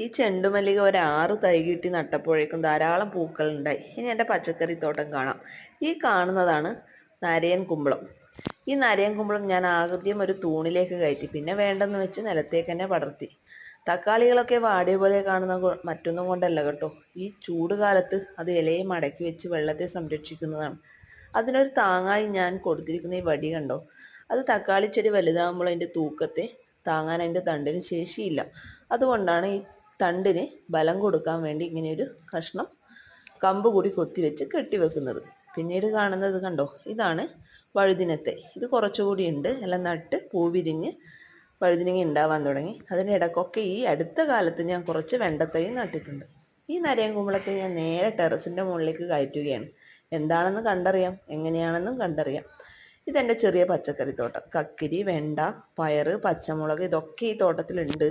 ഈ ചെണ്ടുമല്ലിക ഒരു 6 തൈ കിട്ടി നട്ടപ്പോഴേക്കും ധാരാളം പൂക്കൾ ഉണ്ടായി. ഇനി എൻ്റെ പച്ചക്കറി തോട്ടം കാണാം. ഈ കാണുന്നതാണ് നരയൻ കുമ്പളം. ഈ നരയൻ കുമ്പളം ഞാൻ ആദ്യം ഒരു തൂണിലേക്ക് കയറ്റി, പിന്നെ വേണ്ടെന്ന് വെച്ച് നിലത്തേക്ക് തന്നെ പടർത്തി. തക്കാളികളൊക്കെ വാടിയ പോലെ കാണുന്ന മറ്റൊന്നും കൊണ്ടല്ല കേട്ടോ. ഈ ചൂട് കാലത്ത് അത് ഇലയും മടക്കി വെച്ച് വെള്ളത്തെ സംരക്ഷിക്കുന്നതാണ്. അതിനൊരു താങ്ങായി ഞാൻ കൊടുത്തിരിക്കുന്ന ഈ വടി കണ്ടോ. അത് തക്കാളി ചെടി വലുതാകുമ്പോൾ അതിൻ്റെ തൂക്കത്തെ താങ്ങാൻ അതിൻ്റെ തണ്ടിന് ശേഷിയില്ല. അതുകൊണ്ടാണ് ഈ തണ്ടിന് ബലം കൊടുക്കാൻ വേണ്ടി ഇങ്ങനെയൊരു കഷ്ണം കമ്പ് കൂടി കൊത്തിവെച്ച് കെട്ടിവെക്കുന്നത്. പിന്നീട് കാണുന്നത് കണ്ടോ, ഇതാണ് വഴുതിനത്തെ. ഇത് കുറച്ചുകൂടി ഉണ്ട്. എല്ലാം നട്ട് പൂ വിരിഞ്ഞ് വഴുതിനങ്ങ ഉണ്ടാവാൻ തുടങ്ങി. അതിൻ്റെ ഇടയ്ക്കൊക്കെ ഈ അടുത്ത കാലത്ത് ഞാൻ കുറച്ച് വെണ്ടത്തൈ നട്ടിട്ടുണ്ട്. ഈ നരയൻ കുമ്പളത്തെ ഞാൻ നേരെ ടെറസിൻ്റെ മുകളിലേക്ക് കയറ്റുകയാണ്. എന്താണെന്ന് കണ്ടറിയാം, എങ്ങനെയാണെന്നും കണ്ടറിയാം. ഇതെൻ്റെ ചെറിയ പച്ചക്കറി തോട്ടം. കക്കിരി, വെണ്ട, പയറ്, പച്ചമുളക് ഇതൊക്കെ ഈ തോട്ടത്തിലുണ്ട്.